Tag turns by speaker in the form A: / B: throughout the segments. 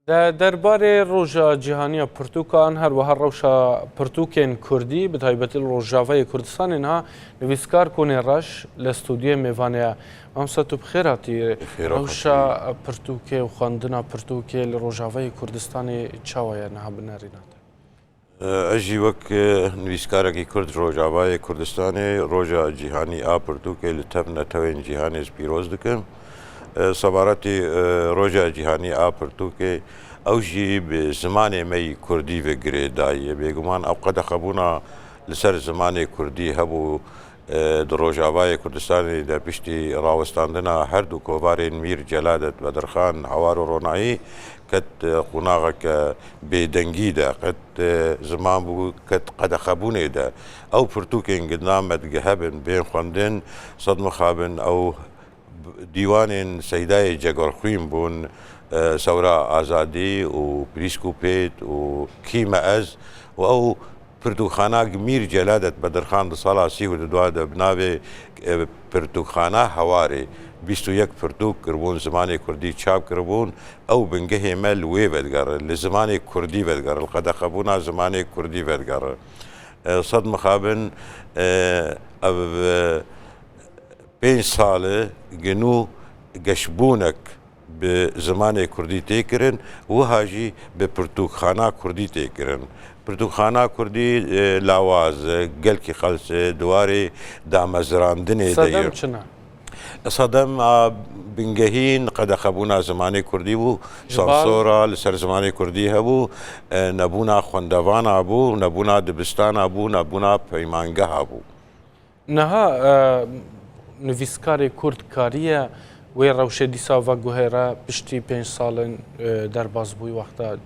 A: دەربارەی ڕۆژە جیهانیە پرتوکان هەروەها ڕەوشە پرتوکێن کوردی بەتایبەتی ڕۆژاوای کوردستانên ha nivîskar konê reş li stûdiyê mêvaneye Mamsa tu bixêr hatî rewşa pirtûkê û xwendina pirtûkê li Rojavayê Kurdistanê çawa ye niha binerîne te?
B: Ez jî wek nivîskarekî Kurd Rojavayê Kurdistanê roja cîhanî a pirtûkê li tev netewên cîhanê pîroz dikim. Sebaretî roja cîhanî a pirtûkê ew jî bi zimanê me yî Kurdî vegirê daye. Bêguman ew qedexebûna li ser zimanê Kurdî hebû di Rojavayê Kurdistanê de piştî rawestandina her du kovarên Mîr Celadet Bedirxan Hewar û Ronayî qet xûnaxeke bêdengî de qet ziman bû qet qedexebûnê de ew pirtûkên gidna me digihebin bên xwendin sed mixabin ew دیوانên Seydayê Cegerxwîn bûn Sewra Azadî û Prîsk û Pêt û Kîme Ez û ew pirtûkxana Mîr Celadet Bedirxan di sala sî û dua de bi navê pirtûkxana Hewarê 21 pirtûk kiribûn zimanê Kurdî çap kiribûn ew bingehê me li wê vedgere li zimanê Kurdî vedgere li qedexebûna zimanê Kurdî vedgere sed mixabin ev 5 sale genû geşbûnek bi zimanê Kurdî tê kirin wiha jî bi pirtûkxana Kurdî tê kirin. Pirtûkxana Kurdî lawaz gelkî xelse diwarê damezrandinê de ye. Sedem bingehîn qedexebûna zimanê Kurdî bû, sansora li ser zimanê Kurdî hebû, nebûna xwendevana bû, nebûna dibistana bû, nebûna peymangeha bû.
A: Niha nivîskarê Kurd kariye wê rewşê dîsa veguhêre piştî 5 salên derbasbûyî wexta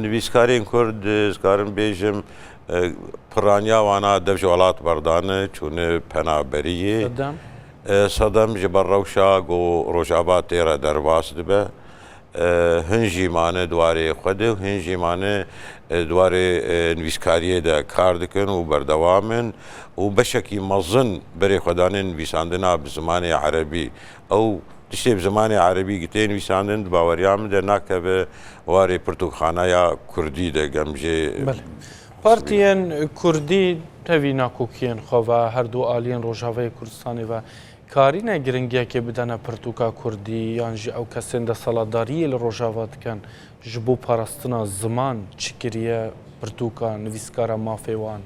B: nivîskarên Kurd ez karim bêjim piraniya wana dev ji welat berdane çûne penaberiyê sedem ji ber rewşa got Rojava tê re derbas dibe hin jî mane dwarê xwe de hin jî mane dwarê nivîskariyê de kar dikin û berdewam in û beşekî mezin berê xwedanên nivîsandina bi zimanê Erebî ew tiştê bi zimanê Erebî gitê nivîsandin di baweriya min de nakeve warê pirtûkxanaya Kurdî de gemjê
A: Partiyên Kurdî tevî nakokiyên xwe ve her du aliyên Rojavayê Kurdistanê ve karîne giringiyekê bidene pirtûka Kurdî yan jî ew kesên de saladariyê li Rojava dikin ji bo parastina ziman çi kiriye pirtûka nivîskara mafê wan?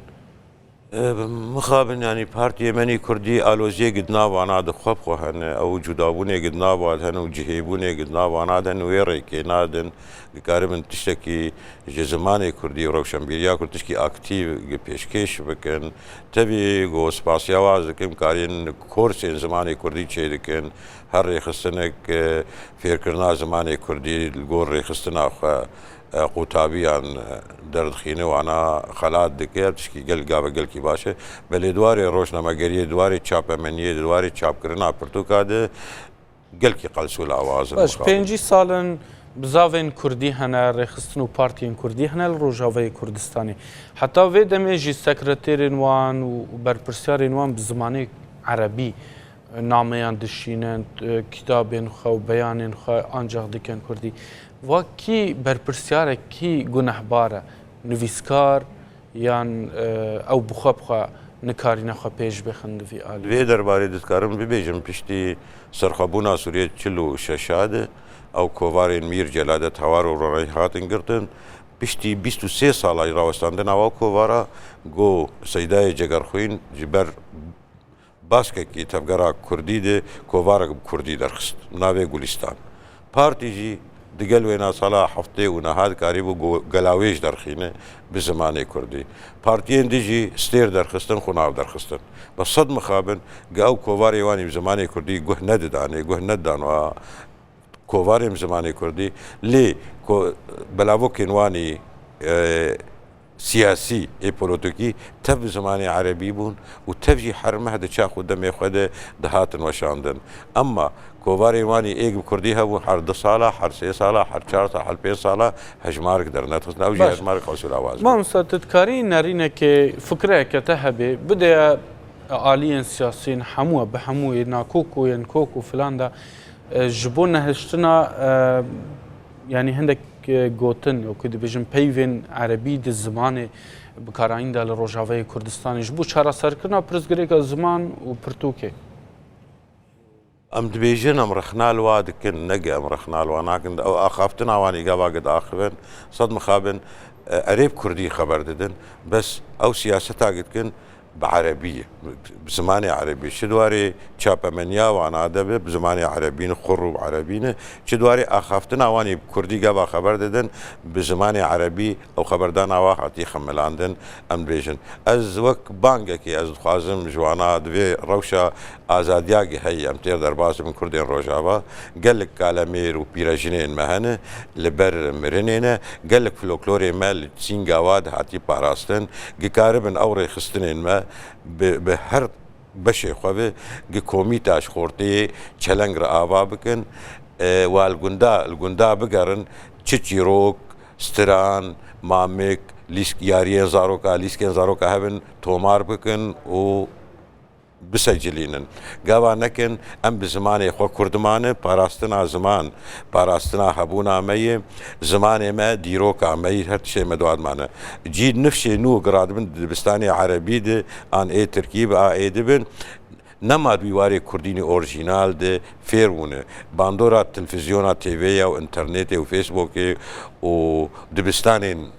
B: Mixabin yanî partiyê menî Kurdî aloziyê gidina wana dixwe xwe hene ew cudabûnê gidina wan hene û cihêbûnê gidina wan nadin wê rêkê nadin dikaribin tiştekî ji zimanê Kurdî û rewşenbîriya Kurd tişkî aktiv pêşkêş bikin tevî got spasiya waz dikim karîn korsên zimanê Kurdî çê dikin her rêxistinek fêrkirina zimanê Kurdî li gor rêxistina xwe قوتابیان دردخینه وانا خلات دکه تشکی گل گاو گل کی باشه بله دواره روشنامه‌گری دواره چاپمنیه دواره چاپکردنا پرتوکاده گل کی قلسول آواز
A: باش 5 سالن بزاوین کردی هنه رخصتن و پارتین کردی هنه روجاوی کردستانی حتی و دمیجی سکرترین وان و برپرسیارین وان بزمانی عربی نامیان دشینن کتابین خو بیانین خو آنجا دکن کردی و کی برپرسیاره کی گنهباره نویسکار یان او بخوابخوا نکارینه خو پیش بخند وی آلی
B: وی درباره دستکارم ببیجم پشتی سرخابونا سوریه چلو ششاده او کووارین میر جلادت هوار و رونای هاتن گرتن پشتی 23 سالای راوستاندن او کووارا گو سیدای جگرخوین جبر باسکه کی تفگرا کردی ده کووارا کردی درخست ناوی گلستان پارتی جی دگل وینا سالا هفته و نهاد کاری بو گلاویش درخینه به زمانه کردی پارتیین دیجی استیر درخستن خوناو درخستن بس صد مخابن گاو کوواری وانی به زمانه کردی گوه ندانه گوه ندان و کوواری به زمانه کردی لی بلاو کنوانی سیاسی ای پولوتیکی تب زمان عربی بون و تبجی حرمه ده چاخ و دم خود دهاتن و شاندن اما کوواری وانی ایگ کردی ها و هر 2 ساله هر 3 ساله هر 4 ساله هر 5 ساله هجمارک در نتخص نوجی هجمارک حصول آواز
A: ما مستدکاری نرینه که فکره که تهبه بده عالیین سیاسیین هموه به هموه ناکوک و فلان ده جبون هشتنا يعني هندك گوتن و که دبیجن پیوین عربی د زمان بکارین دل روجاوی کردستانیش بو چرا سرکرنا پرزگری که زمان و پرتوکه
B: ام دبيجن ام رخنال واد كن نجا ام رخنال وناكن او اخافتنا واني قابا قد اخبن صد مخابن قريب كردي خبر ددن بس او سياستها قد كن بعربيه بزماني عربي شدواري تشابا منيا وانا ادب بزماني عربيين خرب عربيين شدواري اخافتنا واني كردي قابا خبر ددن بزماني عربي او خبردانا واحد يخملاندن ام دبيجن از وك بانجكي از خوازم جوانا دبي روشا ازادياغي هي ام تير درباس من كردين روجابا قال لك كالامير وبيراجينين مهنه لبر مرنينه قال لك فلوكلوري مال تسينغاواد هاتي باراستن قاربن اوري خستنين ما بهر بشي خوبه كوميتاش خورتي چلنگ را آوا بکن والگندا بگرن چچیروک ستران مامک لیسک یاریان زاروکا لیسکین زاروکا هبن تومار بکن و بسجلينن قاوا نكن ام بزماني خو كردمانه باراستنا زمان باراستنا هبونا مي زماني ما ديروكا مي هر شيء مدواد معنا جي نفشي نو قراد من دبستاني عربي دي ان اي تركيب اي دبن نماد بيواري كرديني اورجينال دي فيرونه باندورا تلفزيونا تيفيا وانترنت وفيسبوك ودبستاني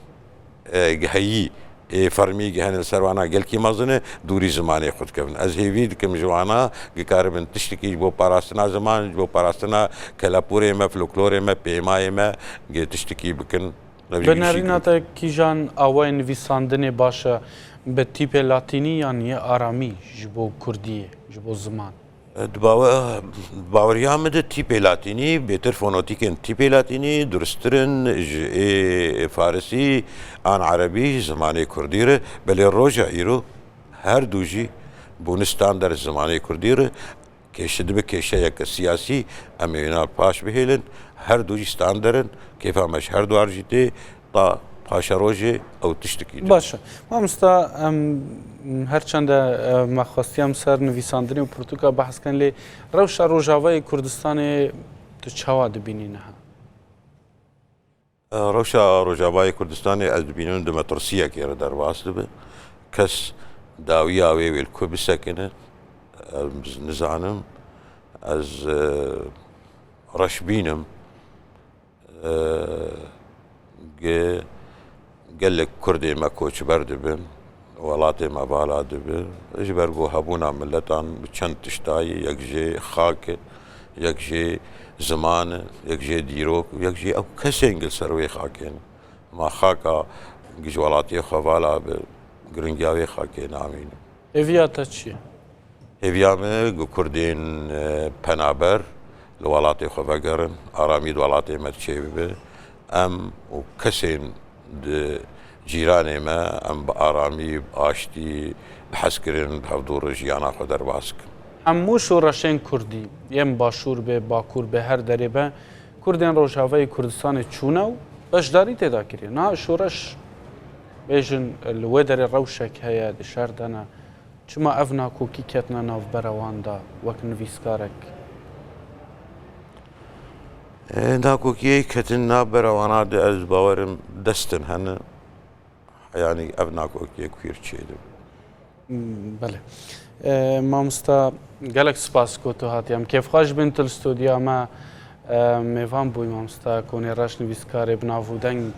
B: هي فرمي جهان السروانا قال كي مازنه دوري زماني خد كفن از هيفيد كم جوانا قاربن تشتكي بو باراستنا زمان بو باراستنا كلابوري ما فلوكلوري ما بيماي ما تشتكي بكن
A: بنريناتا كيجان اوين فيساندني باشا بتيب لاتيني يعني ارامي جبو كرديه جبو زمان
B: باوريا مد تيبي لاتيني بيتر فونوتيكن تيبي لاتيني درسترن فارسي ان عربي زماني كرديره بل الروجا ايرو هر دوجي بونستاندر زماني كرديره كيشد بكيشيك السياسي امينال باش بهيلن هر دوجي ستاندرن كيف مش هر دو ارجيتي طا پاشا روژه او تشتکی
A: باشه ما مستا هرچند ما خواستیم سر نویساندنی و پرتوکا بحث کن لی روشا روجاوی کردستان تو چاوا دبینی نه
B: روشا روجاوی کردستان از دبینون دمترسیه که در واسطه به کس داوی آوی ویل کو بسکنه نزانم از رشبینم قال لك كردي ما كوتش برد بن ولاتي ما بالا دبن اجبرقو هبونا ملتان بچند تشتاي يكجي خاك يكجي زمان يكجي ديروك يكجي او كسنجل سروي خاكين ما خاكا جي ولاتي خوالا بگرنگاوي خاكين امين
A: هویتا چیه؟
B: هویامه كردين پنابر لولاتي خواگرن آراميد ولاتي مرچي بي ام وكسين جيراني ما ام بآرامي باشتي بحسكرين بحضور جيانا خدر باسك
A: همو شورشين كردي يم باشور به باكور به هر دره به كردين روجاوي كردستان چونو باش داري تدا كري نا شورش بيجن الودر روشك هيا دشار دانا چما افنا كوكي كتنا ناف برواندا وكن فيسكارك
B: ناكو كي كتنا بروانا از باورم دستن هن يعني ابناكو كي كثير شيء
A: بله ما مستا قالك سپاس کو تو هاتیم كيف خاش بنت الاستوديو ما ميفان بوي ما مستا كوني راش نويسكاري بنافو دنگ